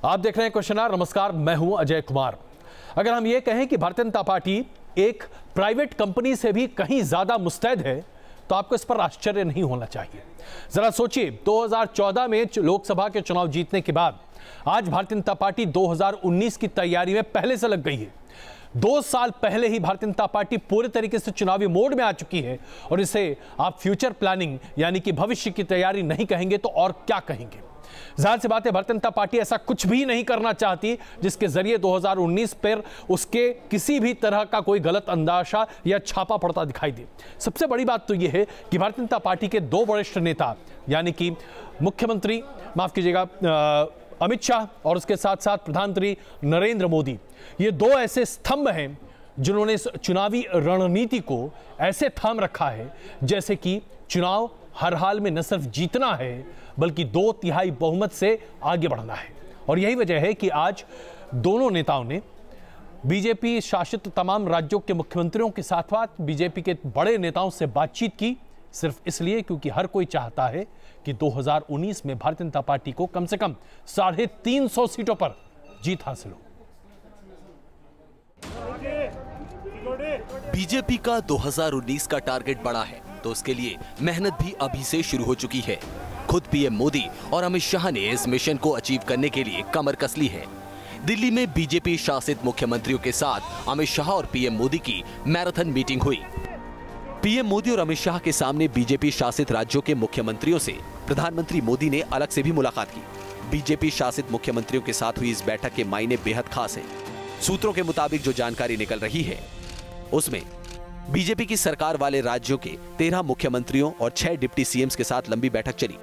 आप देख रहे हैं क्वेश्चन आवर। नमस्कार, मैं हूं अजय कुमार। अगर हम ये कहें कि भारतीय जनता पार्टी एक प्राइवेट कंपनी से भी कहीं ज्यादा मुस्तैद है तो आपको इस पर आश्चर्य नहीं होना चाहिए। जरा सोचिए, 2014 में लोकसभा के चुनाव जीतने के बाद आज भारतीय जनता पार्टी 2019 की तैयारी में पहले से लग गई है। 2 साल पहले ही भारतीय जनता पार्टी पूरे तरीके से चुनावी मोड में आ चुकी है और इसे आप फ्यूचर प्लानिंग यानी कि भविष्य की तैयारी नहीं कहेंगे तो और क्या कहेंगे। जाहिर सी बात है, भारतीय जनता पार्टी ऐसा कुछ भी नहीं करना चाहती जिसके जरिए 2019 पर उसके किसी भी तरह का कोई गलत अंदाजा या छापा पड़ता दिखाई दे। सबसे बड़ी बात तो यह है कि भारतीय जनता पार्टी के 2 वरिष्ठ नेता यानी कि मुख्यमंत्री माफ कीजिएगा अमित शाह और उसके साथ साथ प्रधानमंत्री नरेंद्र मोदी, ये 2 ऐसे स्तंभ हैं जिन्होंने इस चुनावी रणनीति को ऐसे थाम रखा है जैसे कि चुनाव हर हाल में न सिर्फ जीतना है बल्कि 2/3 बहुमत से आगे बढ़ना है। और यही वजह है कि आज दोनों नेताओं ने बीजेपी शासित तमाम राज्यों के मुख्यमंत्रियों के साथ साथ बीजेपी के बड़े नेताओं से बातचीत की, सिर्फ इसलिए क्योंकि हर कोई चाहता है कि 2019 में भारतीय जनता पार्टी को कम से कम 350 सीटों पर जीत हासिल हो। बीजेपी का 2019 का टारगेट बड़ा है तो उसके लिए मेहनत भी अभी से शुरू हो चुकी है। खुद पीएम मोदी और अमित शाह ने इस मिशन को अचीव करने के लिए कमर कस ली है। दिल्ली में बीजेपी शासित मुख्यमंत्रियों के साथ अमित शाह और पीएम मोदी की मैराथन मीटिंग हुई। पीएम मोदी और अमित शाह के सामने बीजेपी शासित राज्यों के मुख्यमंत्रियों से प्रधानमंत्री मोदी ने अलग से भी मुलाकात की। बीजेपी शासित मुख्यमंत्रियों के साथ हुई इस बैठक के मायने बेहद खास है। सूत्रों के मुताबिक जो जानकारी निकल रही है उसमें बीजेपी की सरकार वाले राज्यों के 13 मुख्यमंत्रियों और 6 डिप्टी सीएम्स के साथ लंबी बैठक चली।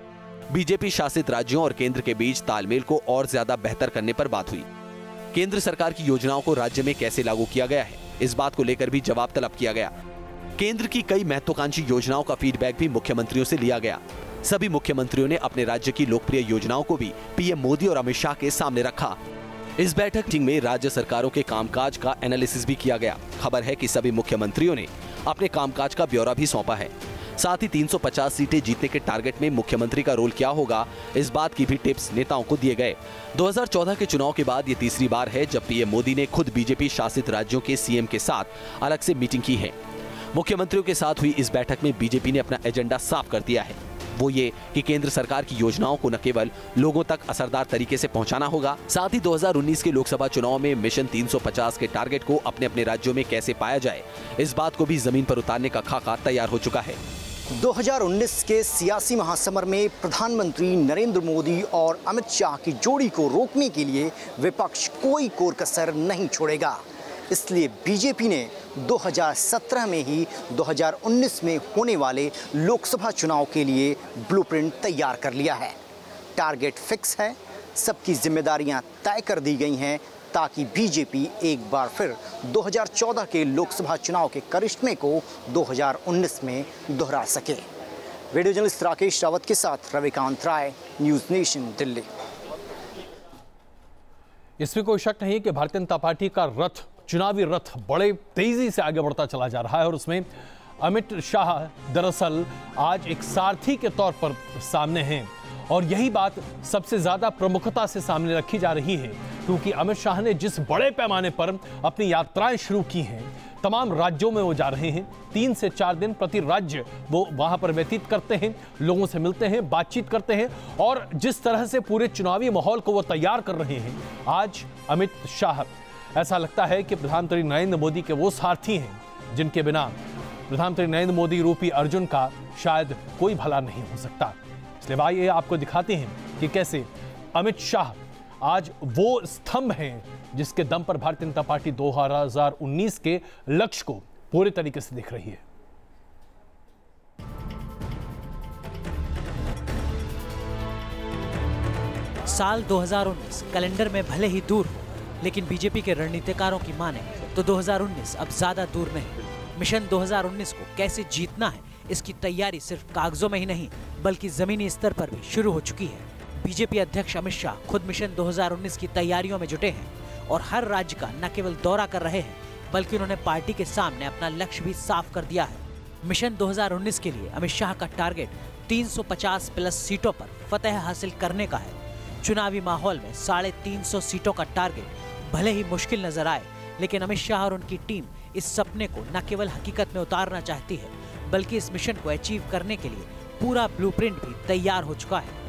बीजेपी शासित राज्यों और केंद्र के बीच तालमेल को और ज्यादा बेहतर करने पर बात हुई। केंद्र सरकार की योजनाओं को राज्य में कैसे लागू किया गया है, इस बात को लेकर भी जवाब तलब किया गया। केंद्र की कई महत्वाकांक्षी योजनाओं का फीडबैक भी मुख्यमंत्रियों से लिया गया। सभी मुख्यमंत्रियों ने अपने राज्य की लोकप्रिय योजनाओं को भी पीएम मोदी और अमित शाह के सामने रखा। इस बैठक में राज्य सरकारों के कामकाज का एनालिसिस भी किया गया। खबर है कि सभी मुख्यमंत्रियों ने अपने कामकाज का ब्यौरा भी सौंपा है। साथ ही 350 सीटें जीतने के टारगेट में मुख्यमंत्री का रोल क्या होगा, इस बात की भी टिप्स नेताओं को दिए गए। 2014 के चुनाव के बाद ये तीसरी बार है जब पीएम मोदी ने खुद बीजेपी शासित राज्यों के सीएम के साथ अलग से मीटिंग की है। मुख्यमंत्रियों के साथ हुई इस बैठक में बीजेपी ने अपना एजेंडा साफ कर दिया है। वो ये कि केंद्र सरकार की योजनाओं को न केवल लोगों तक असरदार तरीके से पहुंचाना होगा, साथ ही 2019 के लोकसभा चुनाव में मिशन 350 के टारगेट को अपने अपने राज्यों में कैसे पाया जाए, इस बात को भी जमीन पर उतारने का खाका तैयार हो चुका है। 2019 के सियासी महासमर में प्रधानमंत्री नरेंद्र मोदी और अमित शाह की जोड़ी को रोकने के लिए विपक्ष कोई कोर कसर नहीं छोड़ेगा। इसलिए बीजेपी ने 2017 में ही 2019 में होने वाले लोकसभा चुनाव के लिए ब्लूप्रिंट तैयार कर लिया है। टारगेट फिक्स है, सबकी जिम्मेदारियां तय कर दी गई हैं ताकि बीजेपी एक बार फिर 2014 के लोकसभा चुनाव के करिश्मे को 2019 में दोहरा सके। वीडियो जर्नलिस्ट राकेश रावत के साथ रविकांत राय, न्यूज़ नेशन, दिल्ली। इसमें कोई शक नहीं है कि भारतीय जनता पार्टी का रथ, चुनावी रथ बड़े तेजी से आगे बढ़ता चला जा रहा है और उसमें अमित शाह दरअसल आज एक सारथी के तौर पर सामने हैं और यही बात सबसे ज्यादा प्रमुखता से सामने रखी जा रही है क्योंकि अमित शाह ने जिस बड़े पैमाने पर अपनी यात्राएं शुरू की हैं, तमाम राज्यों में वो जा रहे हैं। 3 से 4 दिन प्रति राज्य वो वहां पर व्यतीत करते हैं, लोगों से मिलते हैं, बातचीत करते हैं और जिस तरह से पूरे चुनावी माहौल को वो तैयार कर रहे हैं, आज अमित शाह ऐसा लगता है कि प्रधानमंत्री नरेंद्र मोदी के वो सारथी हैं जिनके बिना प्रधानमंत्री नरेंद्र मोदी रूपी अर्जुन का शायद कोई भला नहीं हो सकता। इसलिए आइए आपको दिखाते हैं कि कैसे अमित शाह आज वो स्तंभ हैं जिसके दम पर भारतीय जनता पार्टी 2019 के लक्ष्य को पूरे तरीके से देख रही है। साल 2019 कैलेंडर में भले ही दूर हो, लेकिन बीजेपी के रणनीतिकारों की माने तो 2019 अब ज्यादा दूर नहीं। मिशन 2019 को कैसे जीतना है, इसकी तैयारी सिर्फ कागजों में ही नहीं बल्कि जमीनी स्तर पर भी शुरू हो चुकी है। बीजेपी अध्यक्ष अमित शाह खुद मिशन 2019 की तैयारियों में जुटे हैं और हर राज्य का न केवल दौरा कर रहे हैं बल्कि उन्होंने पार्टी के सामने अपना लक्ष्य भी साफ कर दिया है। मिशन 2019 के लिए अमित शाह का टारगेट 350 प्लस सीटों पर फतह हासिल करने का है। चुनावी माहौल में 350 सीटों का टारगेट भले ही मुश्किल नजर आए, लेकिन अमित शाह और उनकी टीम इस सपने को न केवल हकीकत में उतारना चाहती है, बल्कि इस मिशन को अचीव करने के लिए पूरा ब्लूप्रिंट भी तैयार हो चुका है।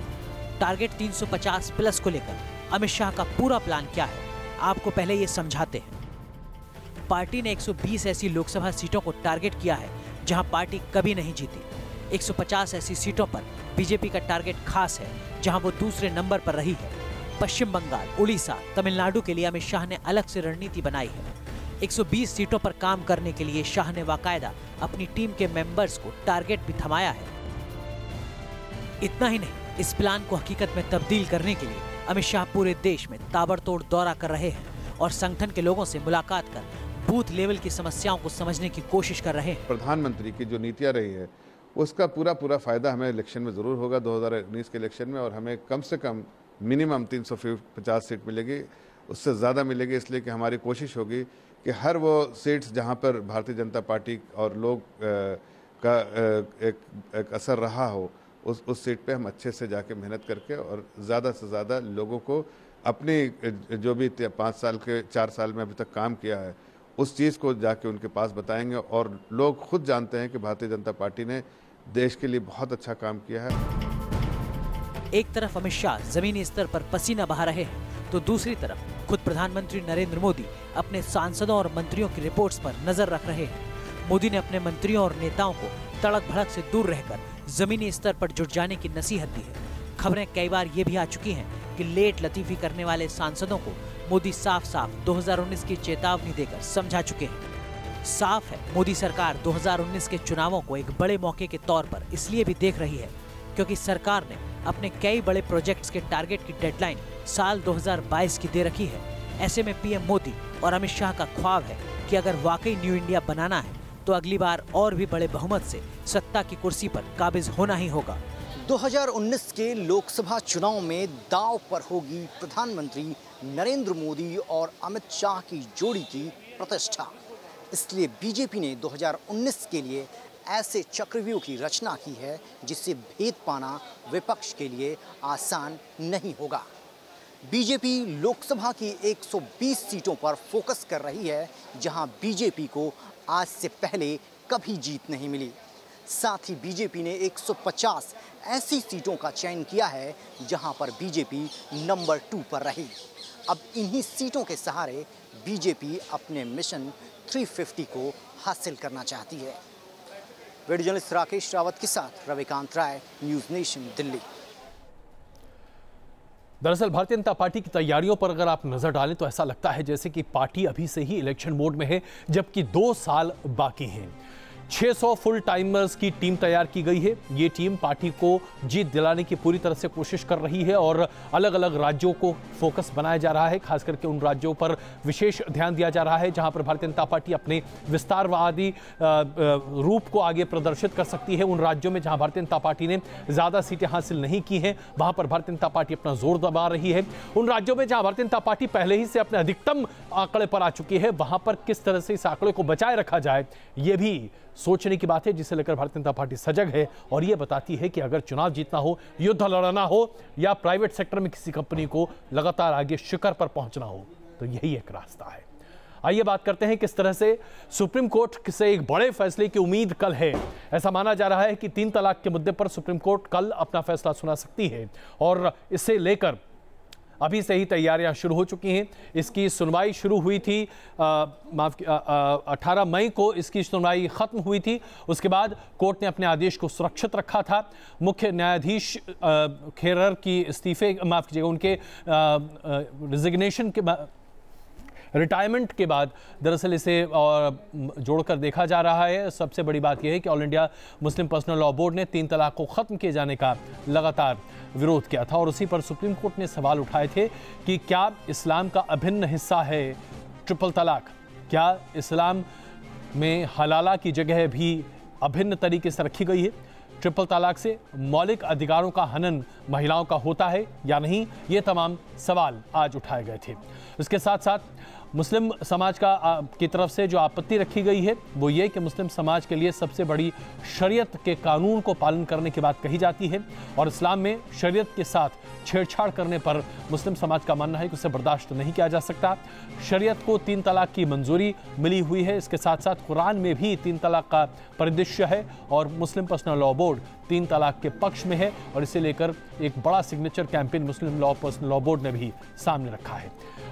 टारगेट 350 प्लस को लेकर अमित शाह का पूरा प्लान क्या है, आपको पहले ये समझाते हैं। पार्टी ने 120 ऐसी लोकसभा सीटों को टारगेट किया है जहां पार्टी कभी नहीं जीती। 150 ऐसी सीटों पर बीजेपी का टारगेट खास है, जहां वो दूसरे नंबर पर रही है। पश्चिम बंगाल, उड़ीसा, तमिलनाडु के लिए अमित शाह ने अलग से रणनीति बनाई है। 120 सीटों पर काम करने के लिए शाह ने बाकायदा अपनी टीम के मेंबर्स को टारगेट भी थमाया है। इतना ही नहीं, इस प्लान को हकीकत में तब्दील करने के लिए अमित शाह पूरे देश में ताबड़तोड़ दौरा कर रहे हैं और संगठन के लोगों से मुलाकात कर बूथ लेवल की समस्याओं को समझने की कोशिश कर रहे हैं। प्रधानमंत्री की जो नीतियां रही है उसका पूरा फायदा हमें इलेक्शन में जरूर होगा, 2019 के इलेक्शन में, और हमें कम से कम मिनिमम 350 सीट मिलेगी, उससे ज़्यादा मिलेगी, इसलिए कि हमारी कोशिश होगी कि हर वो सीट्स जहां पर भारतीय जनता पार्टी और लोग का एक असर रहा हो, उस सीट पे हम अच्छे से जाके मेहनत करके और ज़्यादा से ज़्यादा लोगों को अपनी जो भी 5 साल के 4 साल में अभी तक काम किया है उस चीज़ को जाके उनके पास बताएंगे। और लोग खुद जानते हैं कि भारतीय जनता पार्टी ने देश के लिए बहुत अच्छा काम किया है। एक तरफ अमित शाह जमीनी स्तर पर पसीना बहा रहे हैं, तो दूसरी तरफ खुद प्रधानमंत्री नरेंद्र मोदी अपने सांसदों और मंत्रियों की रिपोर्ट्स पर नजर रख रहे हैं। मोदी ने अपने मंत्रियों और नेताओं को तड़क भड़क से दूर रहकर जमीनी स्तर पर जुट जाने की नसीहत दी है। खबरें कई बार ये भी आ चुकी हैं कि लेट लतीफी करने वाले सांसदों को मोदी साफ साफ 2019 की चेतावनी देकर समझा चुके हैं। साफ है, मोदी सरकार 2019 के चुनावों को एक बड़े मौके के तौर पर इसलिए भी देख रही है क्योंकि सरकार ने अपने कई बड़े प्रोजेक्ट्स के टारगेट की डेडलाइन साल 2022 की दे रखी है। ऐसे में पीएम मोदी और अमित शाह का ख्वाब है कि अगर वाकई न्यू इंडिया बनाना है तो अगली बार और भी बड़े बहुमत से सत्ता की कुर्सी पर काबिज होना ही होगा। 2019 के लोकसभा चुनाव में दांव पर होगी प्रधानमंत्री नरेंद्र मोदी और अमित शाह की जोड़ी की प्रतिष्ठा। इसलिए बीजेपी ने 2019 के लिए ऐसे चक्रव्यूह की रचना की है जिसे भेद पाना विपक्ष के लिए आसान नहीं होगा। बीजेपी लोकसभा की 120 सीटों पर फोकस कर रही है जहां बीजेपी को आज से पहले कभी जीत नहीं मिली। साथ ही बीजेपी ने 150 ऐसी सीटों का चयन किया है जहां पर बीजेपी नंबर 2 पर रही। अब इन्हीं सीटों के सहारे बीजेपी अपने मिशन 350 को हासिल करना चाहती है। वीडियो जर्नलिस्ट राकेश रावत के साथ रविकांत राय, न्यूज़ नेशन, दिल्ली। दरअसल भारतीय जनता पार्टी की तैयारियों पर अगर आप नजर डालें तो ऐसा लगता है जैसे कि पार्टी अभी से ही इलेक्शन मोड में है, जबकि 2 साल बाकी हैं। 600 फुल टाइमर्स की टीम तैयार की गई है। ये टीम पार्टी को जीत दिलाने की पूरी तरह से कोशिश कर रही है और अलग अलग राज्यों को फोकस बनाया जा रहा है। खास करके उन राज्यों पर विशेष ध्यान दिया जा रहा है जहां पर भारतीय जनता पार्टी अपने विस्तारवादी रूप को आगे प्रदर्शित कर सकती है। उन राज्यों में जहां भारतीय जनता पार्टी ने ज्यादा सीटें हासिल नहीं की हैं, वहां पर भारतीय जनता पार्टी अपना जोर दबा रही है। उन राज्यों में जहां भारतीय जनता पार्टी पहले ही से अपने अधिकतम आंकड़े पर आ चुकी है, वहां पर किस तरह से इस आंकड़े को बचाए रखा जाए, यह भी सोचने की बात है, जिसे लेकर भारतीय जनता पार्टी सजग है। और यह बताती है कि अगर चुनाव जीतना हो, युद्ध लड़ना हो या प्राइवेट सेक्टर में किसी कंपनी को लगातार आगे शिखर पर पहुंचना हो, तो यही एक रास्ता है। आइए बात करते हैं किस तरह से सुप्रीम कोर्ट से एक बड़े फैसले की उम्मीद कल है। ऐसा माना जा रहा है कि 3 तलाक के मुद्दे पर सुप्रीम कोर्ट कल अपना फैसला सुना सकती है और इसे लेकर अभी से ही तैयारियां शुरू हो चुकी हैं। इसकी सुनवाई शुरू हुई थी 18 मई को इसकी सुनवाई खत्म हुई थी। उसके बाद कोर्ट ने अपने आदेश को सुरक्षित रखा था। मुख्य न्यायाधीश खेरर की इस्तीफे, माफ कीजिएगा, उनके रिजिग्नेशन के रिटायरमेंट के बाद दरअसल इसे जोड़कर देखा जा रहा है। सबसे बड़ी बात यह है कि all India Muslim personal law board ने 3 तलाक को ख़त्म किए जाने का लगातार विरोध किया था और उसी पर सुप्रीम कोर्ट ने सवाल उठाए थे कि क्या इस्लाम का अभिन्न हिस्सा है ट्रिपल तलाक? क्या इस्लाम में हलाला की जगह भी अभिन्न तरीके से रखी गई है? ट्रिपल तलाक से मौलिक अधिकारों का हनन महिलाओं का होता है या नहीं? ये तमाम सवाल आज उठाए गए थे। इसके साथ साथ मुस्लिम समाज की तरफ से जो आपत्ति रखी गई है वो ये कि मुस्लिम समाज के लिए सबसे बड़ी शरीयत के कानून को पालन करने की बात कही जाती है और इस्लाम में शरीयत के साथ छेड़छाड़ करने पर मुस्लिम समाज का मानना है कि उसे बर्दाश्त नहीं किया जा सकता। शरीयत को 3 तलाक की मंजूरी मिली हुई है, इसके साथ साथ कुरान में भी 3 तलाक का परिदृश्य है और मुस्लिम पर्सनल लॉ बोर्ड 3 तलाक के पक्ष में है और इसे लेकर एक बड़ा सिग्नेचर कैंपेन मुस्लिम लॉ पर्सनल लॉ बोर्ड ने भी सामने रखा है।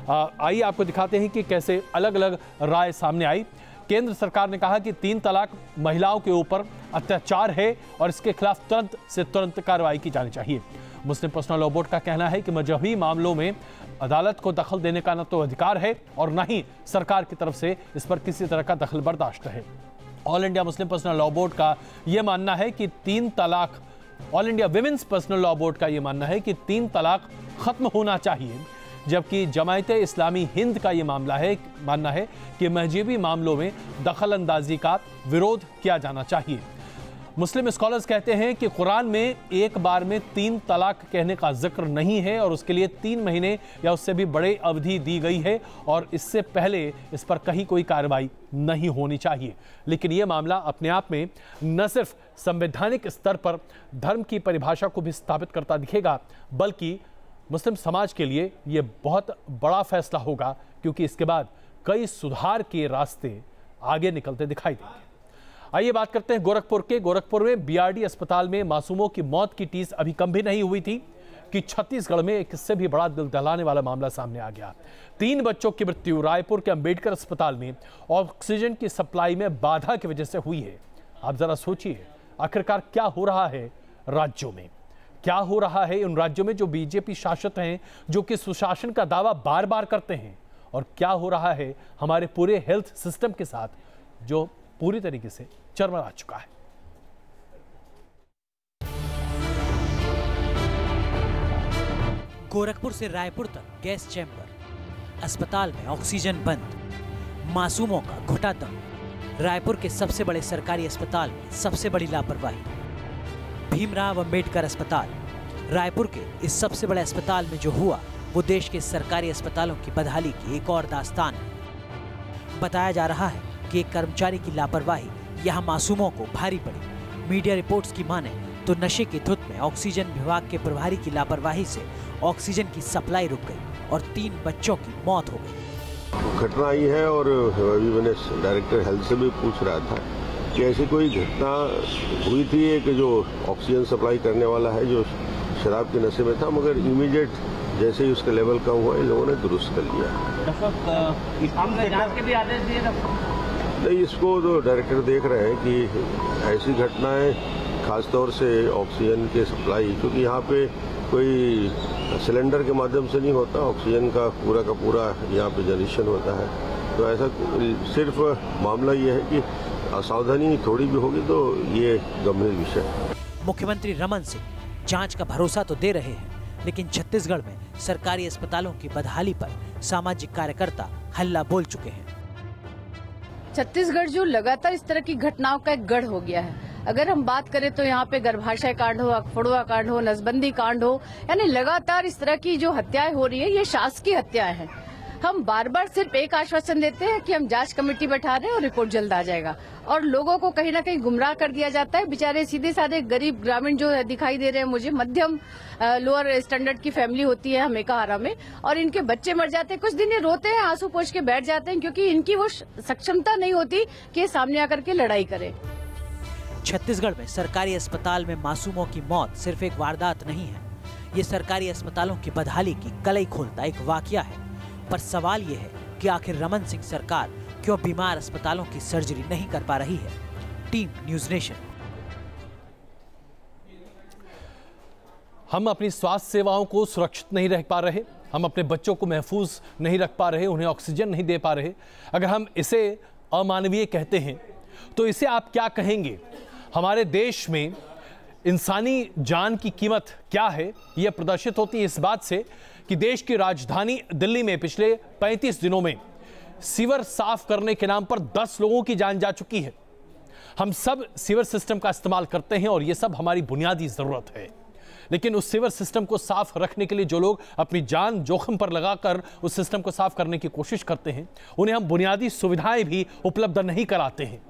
आइए आपको दिखाते हैं कि कैसे अलग अलग राय सामने आई। केंद्र सरकार ने कहा कि 3 तलाक महिलाओं के ऊपर अत्याचार है और इसके खिलाफ तुरंत से तुरंत कार्रवाई की जानी चाहिए। मुस्लिम पर्सनल लॉ बोर्ड का कहना है कि मजहबी मामलों में अदालत को दखल देने का न तो अधिकार है और न ही सरकार की तरफ से इस पर किसी तरह का दखल बर्दाश्त है। All India Muslim personal law board का यह मानना है कि 3 तलाक all India women's personal law board का यह मानना है कि 3 तलाक खत्म होना चाहिए, जबकि जमायते इस्लामी हिंद का यह मानना है कि मजहबी मामलों में दखल अंदाजी का विरोध किया जाना चाहिए। मुस्लिम स्कॉलर्स कहते हैं कि कुरान में एक बार में 3 तलाक कहने का जिक्र नहीं है और उसके लिए 3 महीने या उससे भी बड़े अवधि दी गई है और इससे पहले इस पर कहीं कोई कार्रवाई नहीं होनी चाहिए। लेकिन यह मामला अपने आप में न सिर्फ संवैधानिक स्तर पर धर्म की परिभाषा को भी स्थापित करता दिखेगा, बल्कि मुस्लिम समाज के लिए यह बहुत बड़ा फैसला होगा, क्योंकि इसके बाद कई सुधार के रास्ते आगे निकलते दिखाई देंगे। आइए बात करते हैं गोरखपुर के। गोरखपुर में बीआरडी अस्पताल में मासूमों की मौत की टीस अभी कम भी नहीं हुई थी कि छत्तीसगढ़ में एक इससे भी बड़ा दिल दहलाने वाला मामला सामने आ गया। 3 बच्चों की मृत्यु रायपुर के अंबेडकर अस्पताल में ऑक्सीजन की सप्लाई में बाधा की वजह से हुई है। आप जरा सोचिए, आखिरकार क्या हो रहा है राज्यों में, क्या हो रहा है उन राज्यों में जो बीजेपी शासित हैं, जो कि सुशासन का दावा बार बार करते हैं, और क्या हो रहा है हमारे पूरे हेल्थ सिस्टम के साथ जो पूरी तरीके से चरमरा चुका है। गोरखपुर से रायपुर तक गैस चैम्बर, अस्पताल में ऑक्सीजन बंद, मासूमों का घुटा दम, रायपुर के सबसे बड़े सरकारी अस्पताल में सबसे बड़ी लापरवाही। भीमराव अंबेडकर अस्पताल, रायपुर के इस सबसे बड़े अस्पताल में जो हुआ वो देश के सरकारी अस्पतालों की बदहाली की एक और दास्तान है। बताया जा रहा है कि एक कर्मचारी की लापरवाही यहाँ मासूमों को भारी पड़ी। मीडिया रिपोर्ट्स की माने तो नशे की धुत में ऑक्सीजन विभाग के प्रभारी की लापरवाही से ऑक्सीजन की सप्लाई रुक गई और 3 बच्चों की मौत हो गई। घटना आई है और अभी मैंने डायरेक्टर हेल्थ से भी पूछ रहा था कि ऐसी कोई घटना हुई थी कि जो ऑक्सीजन सप्लाई करने वाला है जो शराब के नशे में था, मगर इमीडिएट जैसे ही उसका लेवल कम हुआ इन लोगों ने दुरुस्त कर लिया। नहीं, इसको तो डायरेक्टर देख रहे हैं कि ऐसी घटनाएं खासतौर से ऑक्सीजन के सप्लाई, क्योंकि यहाँ पे कोई सिलेंडर के माध्यम से नहीं होता, ऑक्सीजन का पूरा यहाँ पे जनरेशन होता है। तो ऐसा सिर्फ मामला ये है कि असावधानी थोड़ी भी होगी तो ये गंभीर विषय है। मुख्यमंत्री रमन सिंह जांच का भरोसा तो दे रहे हैं, लेकिन छत्तीसगढ़ में सरकारी अस्पतालों की बदहाली पर सामाजिक कार्यकर्ता हल्ला बोल चुके हैं। छत्तीसगढ़ जो लगातार इस तरह की घटनाओं का एक गढ़ हो गया है। अगर हम बात करें तो यहाँ पे गर्भाशय कांड हो, अखफड़ुआ कांड हो, नसबंदी कांड हो, यानी लगातार इस तरह की जो हत्याएं हो रही है ये शासकीय हत्याएं हैं। हम बार बार सिर्फ एक आश्वासन देते हैं कि हम जांच कमेटी बैठा रहे हैं और रिपोर्ट जल्द आ जाएगा, और लोगों को कहीं ना कहीं गुमराह कर दिया जाता है। बेचारे सीधे साधे गरीब ग्रामीण जो दिखाई दे रहे हैं मुझे, मध्यम लोअर स्टैंडर्ड की फैमिली होती है हमेकाहारा में, और इनके बच्चे मर जाते हैं। कुछ दिन ये रोते हैं, आंसू पोंछ के बैठ जाते हैं, क्योंकि इनकी वो सक्षमता नहीं होती कि सामने आकर के लड़ाई करें। छत्तीसगढ़ में सरकारी अस्पताल में मासूमों की मौत सिर्फ एक वारदात नहीं है, ये सरकारी अस्पतालों की बदहाली की कलई खोलता एक वाकया है। पर सवाल ये है कि आखिर रमन सिंह सरकार क्यों बीमार अस्पतालों की सर्जरी नहीं कर पा रही है। Team news nation. हम अपनी स्वास्थ्य सेवाओं को सुरक्षित नहीं रख पा रहे, हम अपने बच्चों को महफूज नहीं रख पा रहे, उन्हें ऑक्सीजन नहीं दे पा रहे। अगर हम इसे अमानवीय कहते हैं तो इसे आप क्या कहेंगे? हमारे देश में इंसानी जान की कीमत क्या है, यह प्रदर्शित होती है इस बात से कि देश की राजधानी दिल्ली में पिछले 35 दिनों में सीवर साफ करने के नाम पर 10 लोगों की जान जा चुकी है। हम सब सीवर सिस्टम का इस्तेमाल करते हैं और यह सब हमारी बुनियादी जरूरत है, लेकिन उस सीवर सिस्टम को साफ रखने के लिए जो लोग अपनी जान जोखिम पर लगाकर उस सिस्टम को साफ करने की कोशिश करते हैं, उन्हें हम बुनियादी सुविधाएं भी उपलब्ध नहीं कराते हैं।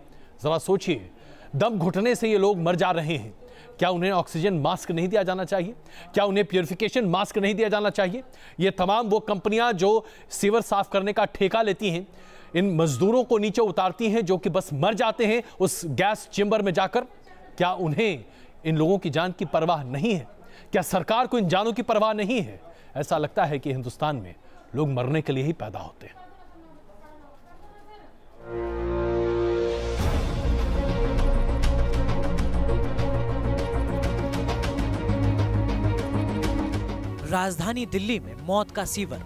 जरा सोचिए, दम घुटने से ये लोग मर जा रहे हैं, क्या उन्हें ऑक्सीजन मास्क नहीं दिया जाना चाहिए? क्या उन्हें प्यूरिफिकेशन मास्क नहीं दिया जाना चाहिए? ये तमाम वो कंपनियां जो सीवर साफ करने का ठेका लेती हैं, इन मजदूरों को नीचे उतारती हैं जो कि बस मर जाते हैं उस गैस चेंबर में जाकर, क्या उन्हें इन लोगों की जान की परवाह नहीं है? क्या सरकार को इन जानों की परवाह नहीं है? ऐसा लगता है कि हिंदुस्तान में लोग मरने के लिए ही पैदा होते हैं। राजधानी दिल्ली में मौत का सीवर,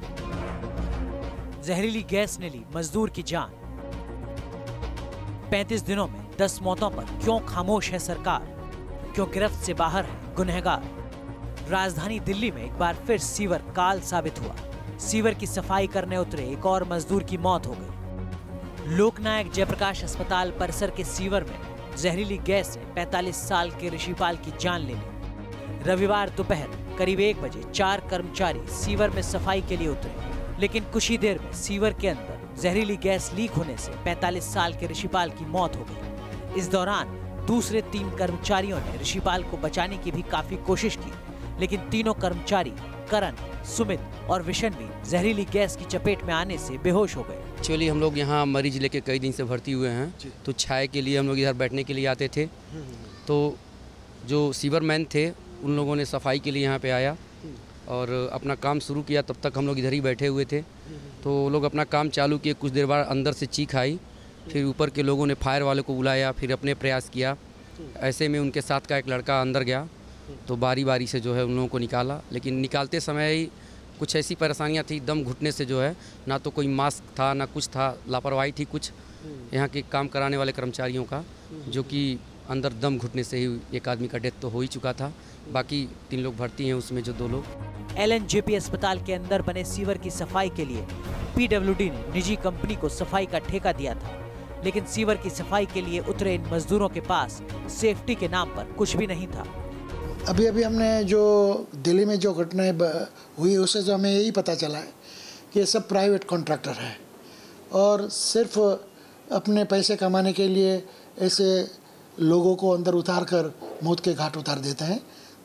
जहरीली गैस ने ली मजदूर की जान। 35 दिनों में 10 मौतों पर क्यों खामोश है सरकार? क्यों गिरफ्त से बाहर है गुनहगार? राजधानी दिल्ली में एक बार फिर सीवर काल साबित हुआ। सीवर की सफाई करने उतरे एक और मजदूर की मौत हो गई। लोकनायक जयप्रकाश अस्पताल परिसर के सीवर में जहरीली गैस ने 45 साल के ऋषिपाल की जान ले ली। रविवार दोपहर करीब 1 बजे 4 कर्मचारी सीवर में सफाई के लिए उतरे, लेकिन कुछ ही देर में सीवर के अंदर जहरीली गैस लीक होने से 45 साल के ऋषिपाल की मौत हो गई। इस दौरान दूसरे 3 कर्मचारियों ने ऋषिपाल को बचाने की भी काफी कोशिश की, लेकिन तीनों कर्मचारी करण, सुमित और विशन भी जहरीली गैस की चपेट में आने से बेहोश हो गए। एक्चुअली हम लोग यहाँ मरीज लेके कई दिन से भर्ती हुए हैं, तो छाए के लिए हम लोग इधर बैठने के लिए आते थे। तो जो सीवरमैन थे उन लोगों ने सफाई के लिए यहाँ पे आया और अपना काम शुरू किया। तब तक हम लोग इधर ही बैठे हुए थे, तो वो लोग अपना काम चालू किए। कुछ देर बाद अंदर से चीख आई, फिर ऊपर के लोगों ने फायर वाले को बुलाया, फिर अपने प्रयास किया। ऐसे में उनके साथ का एक लड़का अंदर गया, तो बारी बारी से जो है उन लोगों को निकाला, लेकिन निकालते समय ही कुछ ऐसी परेशानियाँ थी। दम घुटने से जो है ना तो कोई मास्क था ना कुछ था, लापरवाही थी कुछ यहाँ के काम कराने वाले कर्मचारियों का, जो कि अंदर दम घुटने से ही एक आदमी का डेथ तो हो ही चुका था। बाकी 3 लोग भर्ती हैं, उसमें जो 2 लोग। LNJP अस्पताल के अंदर बने सीवर की सफाई के लिए PWD ने निजी कंपनी को सफाई का ठेका दिया था, लेकिन सीवर की सफाई के लिए उतरे इन मजदूरों के पास सेफ्टी के नाम पर कुछ भी नहीं था। अभी हमने जो दिल्ली में जो घटनाएं हुई उससे जो हमें यही पता चला है कि ये सब प्राइवेट कॉन्ट्रैक्टर है और सिर्फ अपने पैसे कमाने के लिए ऐसे लोगों को अंदर उतार कर मौत के घाट उतार देते हैं।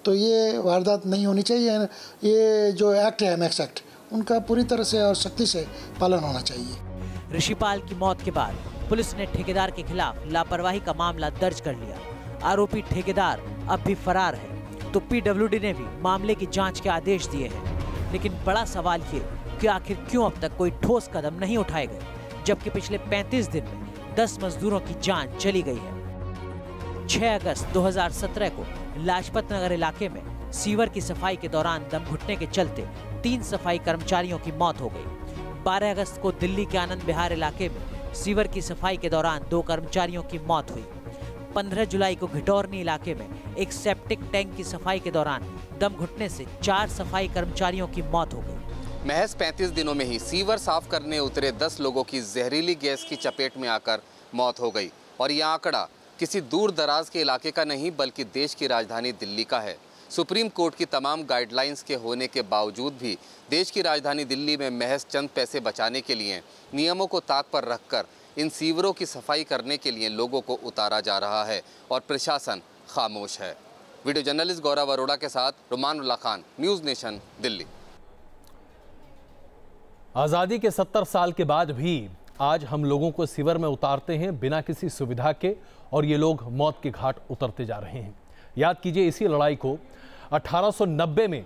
तो ये वारदात नहीं होनी चाहिए। ये जो एक्ट है एमएक्स एक्ट, उनका पूरी तरह से और सख्ती से पालन होना चाहिए। ऋषिपाल की मौत के बाद पुलिस ने ठेकेदार के खिलाफ लापरवाही का मामला दर्ज कर लिया। आरोपी ठेकेदार अब भी फरार है, तो PWD ने भी मामले की जांच के आदेश दिए हैं। लेकिन बड़ा सवाल ये कि आखिर क्यों अब तक कोई ठोस कदम नहीं उठाए गए, जबकि पिछले 35 दिन में 10 मजदूरों की जान चली गई है। 6 अगस्त 2017 को लाजपत नगर इलाके में सीवर की सफाई के दौरान दम घुटने के चलते 3 सफाई कर्मचारियों की मौत हो गई। 12 अगस्त को दिल्ली के आनंद विहार इलाके में सीवर की सफाई के दौरान 2 कर्मचारियों की मौत हुई। 15 जुलाई को घिटौरनी इलाके में एक सेप्टिक टैंक की सफाई के दौरान दम घुटने से 4 सफाई कर्मचारियों की मौत हो गई। महज 35 दिनों में ही सीवर साफ करने उतरे 10 लोगों की जहरीली गैस की चपेट में आकर मौत हो गई। और यह आंकड़ा किसी दूर दराज के इलाके का नहीं बल्कि देश की राजधानी दिल्ली का है। सुप्रीम कोर्ट की तमाम गाइडलाइंस के होने के बावजूद भी देश की राजधानी दिल्ली में महज चंद पैसे बचाने के लिए नियमों को ताक पर रखकर इन सीवरों की सफाई करने के लिए लोगों को उतारा जा रहा है और प्रशासन खामोश है। वीडियो जर्नलिस्ट गौरव अरोड़ा के साथ रुमानुल्लाह खान, न्यूज़ नेशन, दिल्ली। आज़ादी के 70 साल के बाद भी आज हम लोगों को सीवर में उतारते हैं बिना किसी सुविधा के, और ये लोग मौत के घाट उतरते जा रहे हैं। याद कीजिए, इसी लड़ाई को 1890 में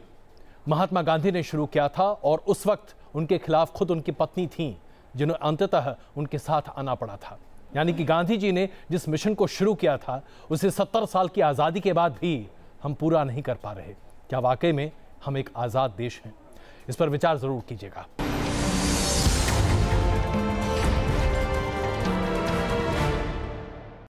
महात्मा गांधी ने शुरू किया था और उस वक्त उनके खिलाफ खुद उनकी पत्नी थीं जिन्हें अंततः उनके साथ आना पड़ा था। यानी कि गांधी जी ने जिस मिशन को शुरू किया था उसे 70 साल की आज़ादी के बाद भी हम पूरा नहीं कर पा रहे। क्या वाकई में हम एक आज़ाद देश हैं? इस पर विचार ज़रूर कीजिएगा।